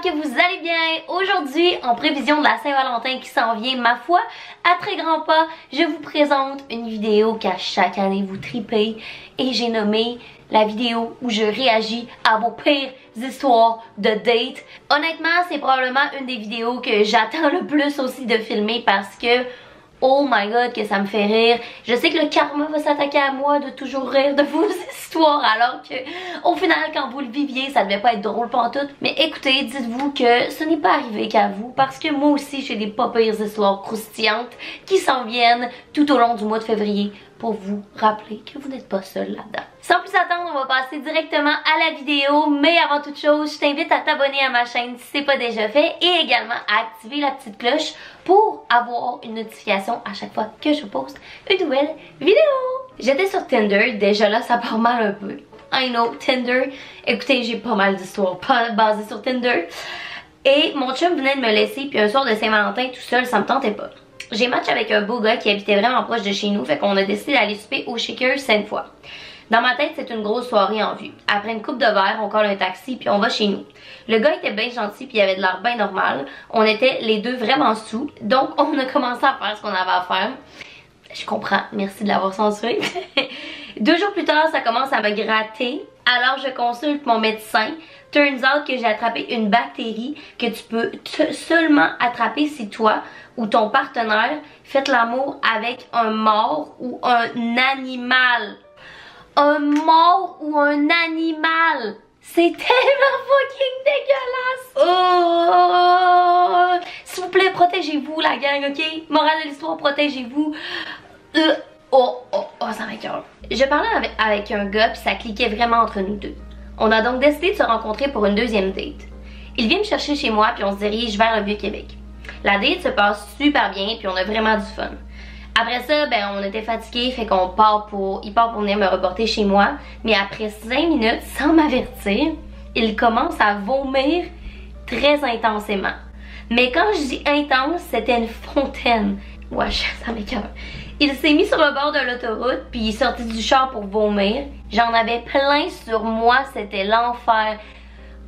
que vous allez bien. Aujourd'hui, en prévision de la Saint-Valentin qui s'en vient, ma foi, à très grands pas, je vous présente une vidéo qu'à chaque année vous tripez et j'ai nommé la vidéo où je réagis à vos pires histoires de date. Honnêtement, c'est probablement une des vidéos que j'attends le plus aussi de filmer parce que oh my god que ça me fait rire. Je sais que le karma va s'attaquer à moi de toujours rire de vos histoires alors que au final quand vous le viviez ça devait pas être drôle pantoute. Mais écoutez, dites-vous que ce n'est pas arrivé qu'à vous parce que moi aussi j'ai des pas pires histoires croustillantes qui s'en viennent tout au long du mois de février pour vous rappeler que vous n'êtes pas seul là-dedans. Sans plus attendre, on va passer directement à la vidéo, mais avant toute chose, je t'invite à t'abonner à ma chaîne si c'est pas déjà fait et également à activer la petite cloche pour avoir une notification à chaque fois que je poste une nouvelle vidéo. J'étais sur Tinder, déjà là ça part mal un peu. I know, Tinder. Écoutez, j'ai pas mal d'histoires basées sur Tinder. Et mon chum venait de me laisser, puis un soir de Saint-Valentin tout seul, ça me tentait pas. J'ai match avec un beau gars qui habitait vraiment proche de chez nous, fait qu'on a décidé d'aller souper au Shaker 5 fois. Dans ma tête, c'est une grosse soirée en vue. Après une coupe de verre, on colle un taxi puis on va chez nous. Le gars était bien gentil puis il avait de l'air bien normal. On était les deux vraiment sous, donc on a commencé à faire ce qu'on avait à faire. Je comprends, merci de l'avoir censuré. 2 jours plus tard, ça commence à me gratter. Alors je consulte mon médecin. Turns out que j'ai attrapé une bactérie que tu peux seulement attraper si toi ou ton partenaire faites l'amour avec un mort ou un animal. Un mort ou un animal. C'est tellement fucking dégueulasse. Oh! S'il vous plaît, protégez-vous la gang, ok? Morale de l'histoire, protégez-vous. Ça m'écoeure. Je parlais avec un gars puis ça cliquait vraiment entre nous deux. On a donc décidé de se rencontrer pour une deuxième date. Il vient me chercher chez moi puis on se dirige vers le Vieux-Québec. La date se passe super bien puis on a vraiment du fun. Après ça, ben on était fatigués, fait qu'on part il part pour venir me reporter chez moi. Mais après 5 minutes, sans m'avertir, il commence à vomir très intensément. Mais quand je dis intense, c'était une fontaine. Wesh, ça m'écoeure. Il s'est mis sur le bord de l'autoroute, puis il est sorti du char pour vomir. J'en avais plein sur moi, c'était l'enfer.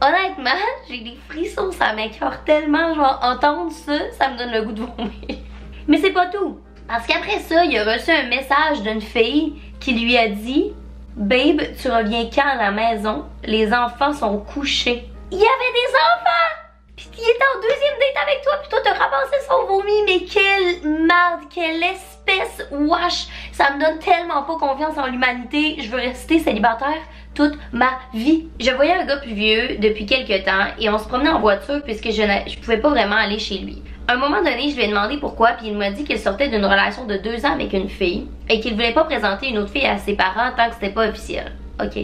Honnêtement, j'ai des frissons, ça m'écoeure tellement. Je vais entendre ça, ça me donne le goût de vomir. Mais c'est pas tout. Parce qu'après ça, il a reçu un message d'une fille qui lui a dit « Babe, tu reviens quand à la maison? Les enfants sont couchés. » Il y avait des enfants! Puis il était en deuxième date avec toi, puis toi t'as ramassé son vomi. Mais quelle merde, quelle espèce, wesh! Ça me donne tellement pas confiance en l'humanité. Je veux rester célibataire toute ma vie. Je voyais un gars plus vieux depuis quelques temps et on se promenait en voiture puisque je pouvais pas vraiment aller chez lui. À un moment donné, je lui ai demandé pourquoi, puis il m'a dit qu'il sortait d'une relation de 2 ans avec une fille et qu'il voulait pas présenter une autre fille à ses parents tant que c'était pas officiel. Ok.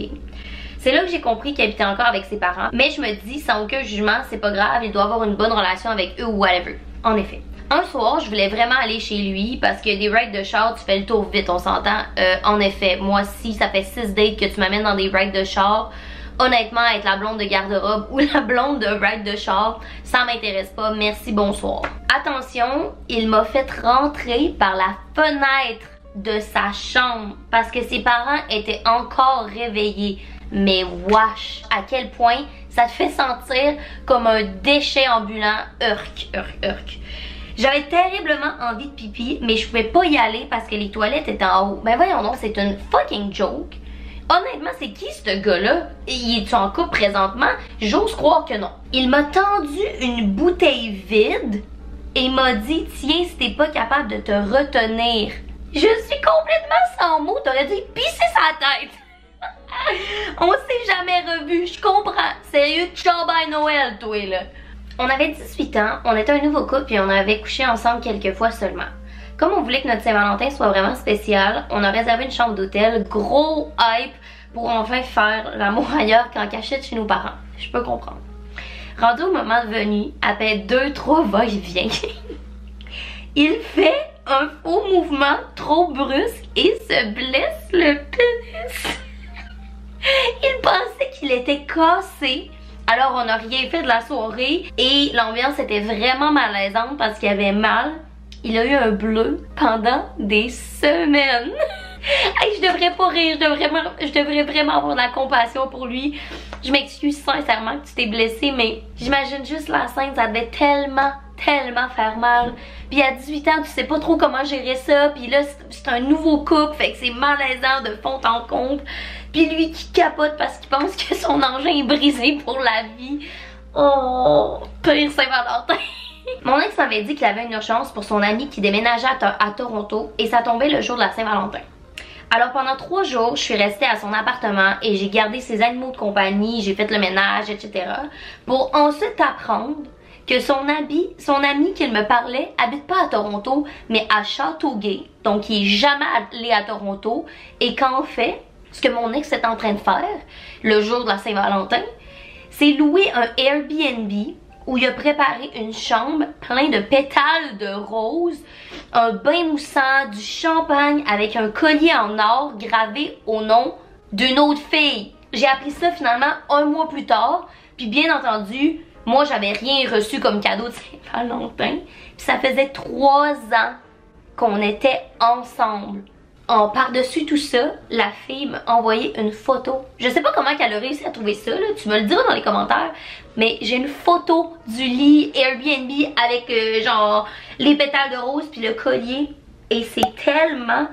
C'est là que j'ai compris qu'il habitait encore avec ses parents, mais je me dis sans aucun jugement, c'est pas grave, il doit avoir une bonne relation avec eux ou whatever. En effet. Un soir, je voulais vraiment aller chez lui parce que des rides de char, tu fais le tour vite, on s'entend. En effet, moi si ça fait 6 dates que tu m'amènes dans des rides de char, honnêtement, être la blonde de garde-robe ou la blonde de ride de char, ça m'intéresse pas. Merci, bonsoir. Attention, il m'a fait rentrer par la fenêtre de sa chambre parce que ses parents étaient encore réveillés. Mais wesh, à quel point ça te fait sentir comme un déchet ambulant. Urk. J'avais terriblement envie de pipi, mais je pouvais pas y aller parce que les toilettes étaient en haut. Ben voyons donc, c'est une fucking joke. Honnêtement, c'est qui ce gars-là? Il est-tu en couple présentement? J'ose croire que non. Il m'a tendu une bouteille vide et m'a dit « Tiens, si t'es pas capable de te retenir. » Je suis complètement sans mots, t'aurais dû pisser sa tête. On s'est jamais revus, je comprends. Sérieux, ciao bye Noël, toi là. On avait 18 ans, on était un nouveau couple et on avait couché ensemble quelques fois seulement. Comme on voulait que notre Saint-Valentin soit vraiment spécial, on a réservé une chambre d'hôtel, gros hype, pour enfin faire l'amour ailleurs qu'en cachette chez nos parents. Je peux comprendre. Rendu au moment venu, après 2-3 va-et-vient, il fait un faux mouvement trop brusque et se blesse le pénis. Il pensait qu'il était cassé. Alors on n'a rien fait de la soirée et l'ambiance était vraiment malaisante parce qu'il avait mal. Il a eu un bleu pendant des semaines. Hey, je devrais pas rire, je devrais vraiment avoir de la compassion pour lui. Je m'excuse sincèrement que tu t'es blessée, mais j'imagine juste la scène, ça devait tellement faire mal. Puis à 18 ans, tu sais pas trop comment gérer ça. Puis là, c'est un nouveau couple, fait que c'est malaisant de fond en comble. Puis lui qui capote parce qu'il pense que son engin est brisé pour la vie. Oh, pire Saint-Valentin. Mon ex m'avait dit qu'il avait une urgence pour son ami qui déménageait à Toronto et ça tombait le jour de la Saint-Valentin. Alors pendant 3 jours, je suis restée à son appartement et j'ai gardé ses animaux de compagnie, j'ai fait le ménage, etc. Pour ensuite apprendre que son ami qu'il me parlait habite pas à Toronto, mais à Châteauguay. Donc il est jamais allé à Toronto et qu'en fait, ce que mon ex est en train de faire le jour de la Saint-Valentin, c'est louer un Airbnb où il a préparé une chambre plein de pétales de rose, un bain moussant, du champagne avec un collier en or gravé au nom d'une autre fille. J'ai appris ça finalement 1 mois plus tard, puis bien entendu, moi j'avais rien reçu comme cadeau de Saint-Valentin, puis ça faisait 3 ans qu'on était ensemble. Par-dessus tout ça, la fille m'a envoyé une photo. Je sais pas comment elle a réussi à trouver ça, là. Tu me le diras dans les commentaires. Mais j'ai une photo du lit Airbnb avec genre les pétales de rose puis le collier. Et c'est tellement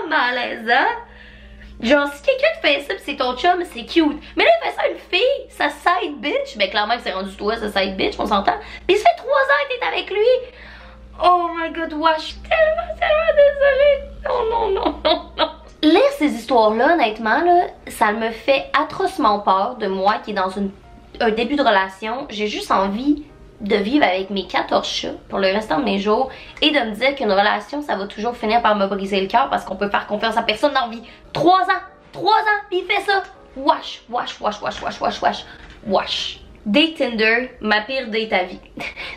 malaisant. Genre si quelqu'un te fait ça pis c'est ton chum, c'est cute. Mais là il fait ça à une fille, sa side bitch. Ben clairement que c'est rendu toi, sa side bitch, on s'entend. Pis ça fait 3 ans que t'es avec lui. Oh my god, ouais, je suis tellement désolée. Non. Lire ces histoires-là, honnêtement, là, ça me fait atrocement peur de moi qui est dans un début de relation. J'ai juste envie de vivre avec mes 14 chats pour le restant de mes jours et de me dire qu'une relation, ça va toujours finir par me briser le cœur parce qu'on peut faire confiance à personne dans la vie. 3 ans, puis il fait ça. Wash. Date Tinder, ma pire date à vie.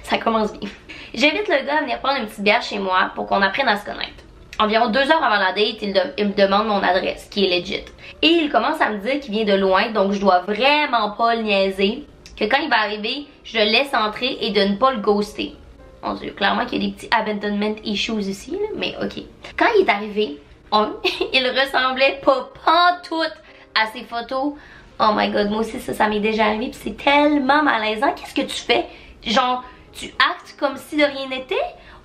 Ça commence bien. J'invite le gars à venir prendre une petite bière chez moi pour qu'on apprenne à se connaître. Environ 2 heures avant la date, il me demande mon adresse, qui est legit. Et il commence à me dire qu'il vient de loin, donc je dois vraiment pas le niaiser. Que quand il va arriver, je le laisse entrer et de ne pas le ghoster. Mon Dieu, clairement qu'il y a des petits abandonment issues ici, là, mais ok. Quand il est arrivé, il ressemblait pas pantoute à ses photos. Oh my god, moi aussi ça m'est déjà arrivé pis c'est tellement malaisant. Qu'est-ce que tu fais? Genre, tu actes comme si de rien n'était?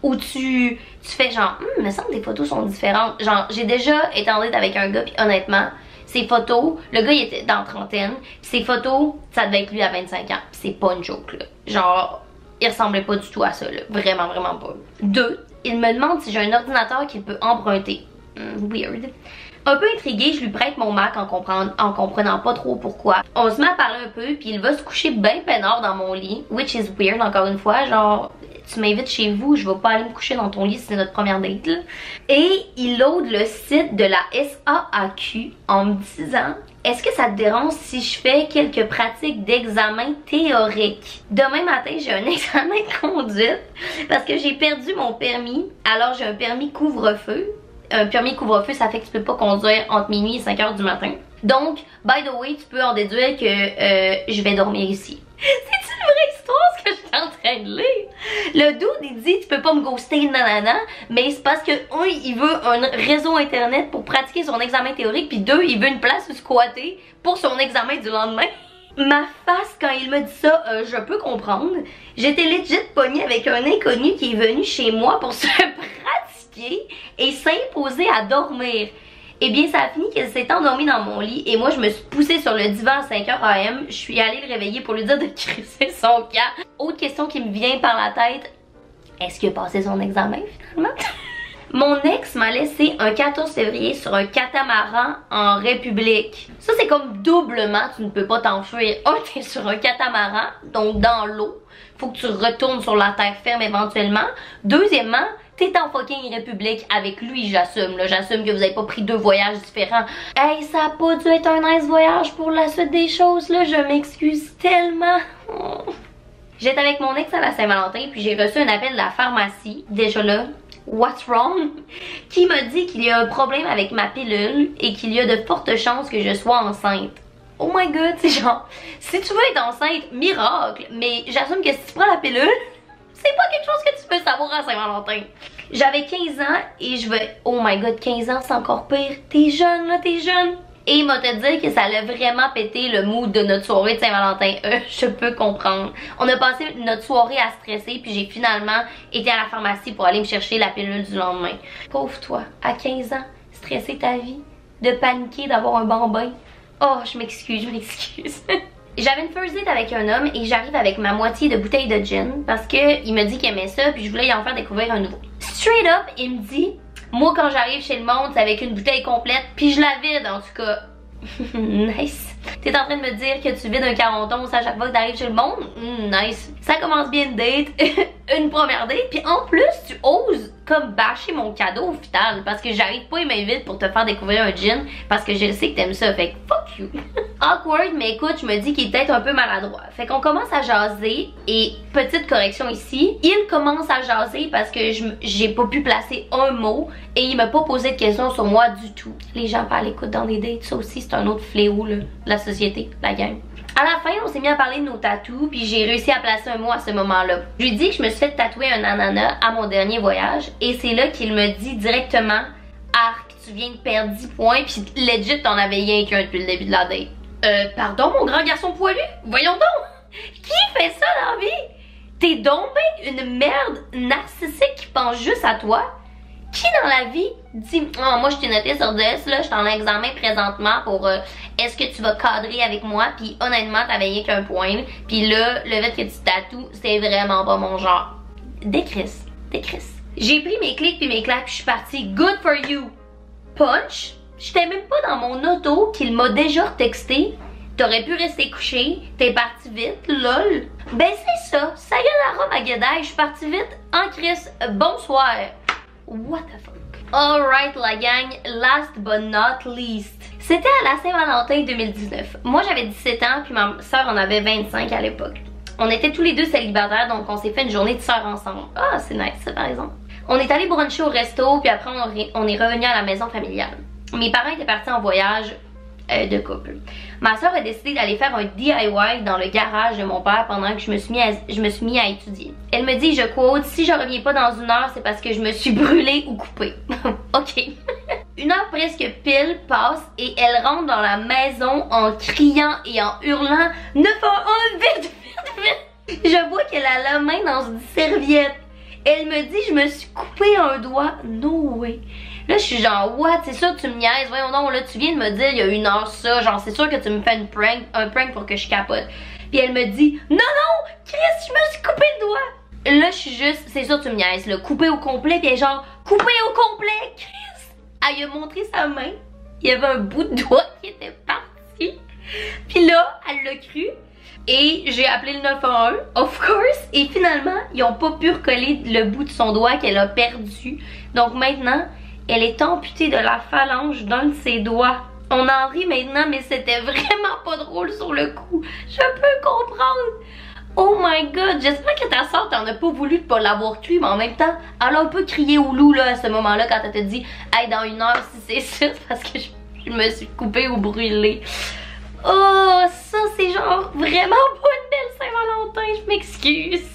Ou tu fais genre, il me semble que tes photos sont différentes. Genre, j'ai déjà été en date avec un gars pis honnêtement, ses photos, le gars il était dans la trentaine, pis ses photos, ça devait être lui à 25 ans. Pis c'est pas une joke là. Genre, il ressemblait pas du tout à ça là. Vraiment pas. 2, il me demande si j'ai un ordinateur qu'il peut emprunter. Weird. Un peu intriguée, je lui prête mon Mac en comprenant pas trop pourquoi. On se met à parler un peu, puis il va se coucher bien peinard dans mon lit, which is weird encore une fois, genre tu m'invites chez vous, je vais pas aller me coucher dans ton lit si c'est notre première date là. Et il load le site de la SAAQ en me disant: est-ce que ça te dérange si je fais quelques pratiques d'examen théorique? Demain matin, j'ai un examen de conduite parce que j'ai perdu mon permis, alors j'ai un permis couvre-feu. Un permis couvre-feu, ça fait que tu peux pas conduire entre minuit et 5 h du matin. Donc, by the way, tu peux en déduire que je vais dormir ici. C'est une vraie histoire ce que je suis en train de lire. Le dude, il dit tu peux pas me ghoster, nanana, mais c'est parce que il veut un réseau internet pour pratiquer son examen théorique, puis 2, il veut une place où squatter pour son examen du lendemain. Ma face quand il me dit ça, je peux comprendre. J'étais legit pognée avec un inconnu qui est venu chez moi pour se pratiquer et s'imposer à dormir. Eh bien, ça a fini qu'elle s'est endormie dans mon lit et moi, je me suis poussée sur le divan à 5 h AM. Je suis allée le réveiller pour lui dire de crisser son camp. Autre question qui me vient par la tête, est-ce qu'il a passé son examen finalement? Mon ex m'a laissé un 14 février sur un catamaran en République. Ça, c'est comme doublement, tu ne peux pas t'enfuir. T'es sur un catamaran, donc dans l'eau. Faut que tu retournes sur la terre ferme éventuellement. Deuxièmement, t'es en fucking République avec lui, j'assume. J'assume que vous avez pas pris 2 voyages différents. Hey, ça a pas dû être un nice voyage pour la suite des choses, là. Je m'excuse tellement. J'étais avec mon ex à la Saint-Valentin, puis j'ai reçu un appel de la pharmacie. Déjà là, what's wrong? Qui m'a dit qu'il y a un problème avec ma pilule et qu'il y a de fortes chances que je sois enceinte. Oh my god, c'est genre, si tu veux être enceinte, miracle, mais j'assume que si tu prends la pilule, c'est pas quelque chose que tu peux savoir à Saint-Valentin. J'avais 15 ans et je vais... Oh my god, 15 ans, c'est encore pire. T'es jeune, là, t'es jeune. Et m'a te dire que ça l'a vraiment pété le mood de notre soirée de Saint-Valentin. Je peux comprendre. On a passé notre soirée à stresser, puis j'ai finalement été à la pharmacie pour aller me chercher la pilule du lendemain. Pauvre toi, à 15 ans, stresser ta vie, de paniquer, d'avoir un bambin. Oh, je m'excuse. J'avais une first date avec un homme et j'arrive avec ma moitié de bouteille de gin parce qu'il me dit qu'il aimait ça, puis je voulais y en faire découvrir un nouveau. Straight up, il me dit... Moi, quand j'arrive chez le monde, c'est avec une bouteille complète, puis je la vide, en tout cas. Nice. T'es en train de me dire que tu vides un 40 onces à chaque fois que t'arrives chez le monde? Nice. Ça commence bien une date, une première date, puis en plus, tu oses comme bâcher mon cadeau au final, parce que j'arrive pas, il m'invite pour te faire découvrir un gin, parce que je sais que t'aimes ça, fait que fuck you. Awkward, mais écoute, je me dis qu'il est peut-être un peu maladroit. Fait qu'on commence à jaser, et petite correction ici, il commence à jaser parce que j'ai pas pu placer un mot, et il m'a pas posé de questions sur moi du tout. Les gens pas à l'écoute dans des dates, ça aussi c'est un autre fléau là, de la société, la gang. À la fin, on s'est mis à parler de nos tatous, puis j'ai réussi à placer un mot à ce moment-là. Je lui dis que je me suis fait tatouer un ananas à mon dernier voyage, et c'est là qu'il me dit directement « Arc, tu viens de perdre 10 points, puis legit t'en avais rien qu'un depuis le début de la date. Pardon mon grand garçon poilu? Voyons donc! Qui fait ça dans la vie? T'es donc ben une merde narcissique qui pense juste à toi? Qui dans la vie dit oh, moi je t'ai noté sur 10, là, je suis en examen présentement pour est-ce que tu vas cadrer avec moi, puis honnêtement t'avais rien qu'un point, puis là, le fait que tu tatoues, c'est vraiment pas mon genre. Décris. J'ai pris mes clics puis mes claques puis je suis partie. Good for you. Punch. J'étais même pas dans mon auto qu'il m'a déjà texté. T'aurais pu rester couché, t'es parti vite, lol. Ben c'est ça, sayonara ma guédaille, je suis partie vite en crise. Bonsoir. What the fuck? Alright la gang, last but not least. C'était à la Saint-Valentin 2019. Moi j'avais 17 ans puis ma soeur en avait 25 à l'époque. On était tous les deux célibataires donc on s'est fait une journée de soeur ensemble. Ah c'est nice ça par exemple. On est allé bruncher au resto puis après on est revenu à la maison familiale. Mes parents étaient partis en voyage de couple. Ma soeur a décidé d'aller faire un DIY dans le garage de mon père pendant que je me suis mis à étudier. Elle me dit, je quote, si je reviens pas dans 1 heure, c'est parce que je me suis brûlée ou coupée. Ok. 1 heure presque pile passe et elle rentre dans la maison en criant et en hurlant 911, vite. Je vois qu'elle a la main dans une serviette. Elle me dit, je me suis coupé un doigt. No way. Là, je suis genre, what? C'est sûr que tu me niaises. Voyons donc, là, tu viens de me dire il y a 1 heure ça. Genre, c'est sûr que tu me fais un prank pour que je capote. Puis elle me dit, non, Chris, je me suis coupé le doigt. Là, je suis juste, c'est sûr que tu me niaises, là. Coupé au complet. Puis elle est genre, coupé au complet, Chris. Elle a montré sa main. Il y avait un bout de doigt qui était parti. Puis là, elle l'a cru. Et j'ai appelé le 911, of course. Et finalement, ils ont pas pu recoller le bout de son doigt qu'elle a perdu. Donc maintenant, elle est amputée de la phalange d'un de ses doigts. On en rit maintenant, mais c'était vraiment pas drôle sur le coup. Je peux comprendre. Oh my god, j'espère que ta soeur t'en a pas voulu de pas l'avoir cru, mais en même temps, elle a un peu crié au loup là à ce moment-là quand elle te dit hey, dans 1 heure, si c'est ça, c'est parce que je me suis coupée ou brûlée. Oh, ça c'est genre vraiment pas une belle Saint-Valentin, je m'excuse.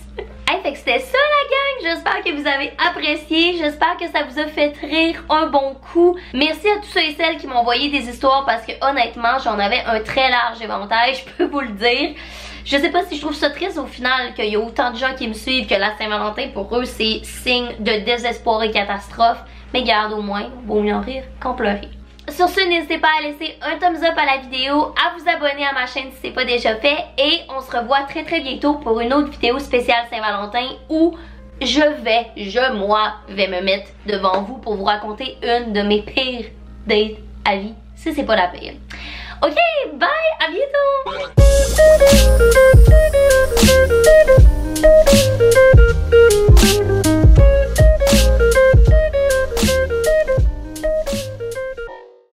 Hey, fait que c'était ça la gang, j'espère que vous avez apprécié, j'espère que ça vous a fait rire un bon coup. Merci à tous ceux et celles qui m'ont envoyé des histoires parce que honnêtement j'en avais un très large éventail, je peux vous le dire. Je sais pas si je trouve ça triste au final qu'il y a autant de gens qui me suivent que la Saint-Valentin pour eux c'est signe de désespoir et catastrophe. Mais garde au moins, vaut mieux en rire qu'en pleurer. Sur ce, n'hésitez pas à laisser un thumbs up à la vidéo, à vous abonner à ma chaîne si c'est pas déjà fait et on se revoit très bientôt pour une autre vidéo spéciale Saint-Valentin où moi, vais me mettre devant vous pour vous raconter une de mes pires dates à vie, si c'est pas la pire. Ok, bye, à bientôt!